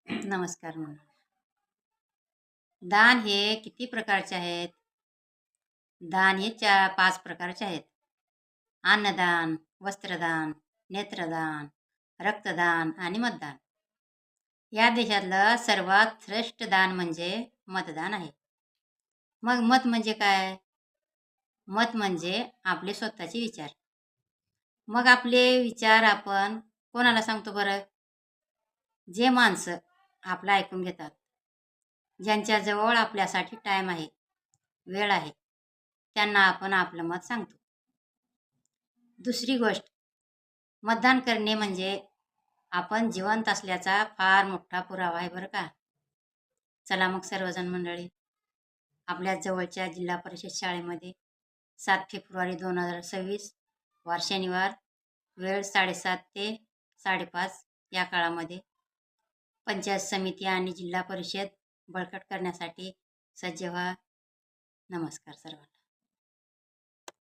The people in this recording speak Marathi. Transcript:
नमस्कार म्हणून. दान हे किती प्रकारचे आहेत? दान हे 5 प्रकारचे आहेत. अन्नदान, वस्त्रदान, नेत्रदान, रक्तदान आणि मतदान. या देशातलं सर्वात श्रेष्ठ दान म्हणजे मतदान आहे. मग मत म्हणजे काय? मत म्हणजे आपले स्वतःचे विचार. मग आपले विचार आपण कोणाला सांगतो बरं? जे माणसं आपलं ऐकून घेतात. ज्यांच्याजवळ आपल्यासाठी टाईम आहे, वेळ आहे, त्यांना आपण आपलं मत सांगतो. दुसरी गोष्ट, मतदान करणे म्हणजे आपण जिवंत असल्याचा फार मोठा पुरावा आहे बरं का. चला मग सर्वजण मंडळी, आपल्या जवळच्या जिल्हा परिषद शाळेमध्ये 7 फेब्रुवारी 2026 वार शनिवार, वेळ 7:30 ते 5:30 या काळामध्ये पंचायत समिती आणि जिल्हा परिषद बळकट करण्यासाठी सज्ज व्हा. नमस्कार सर्वांना.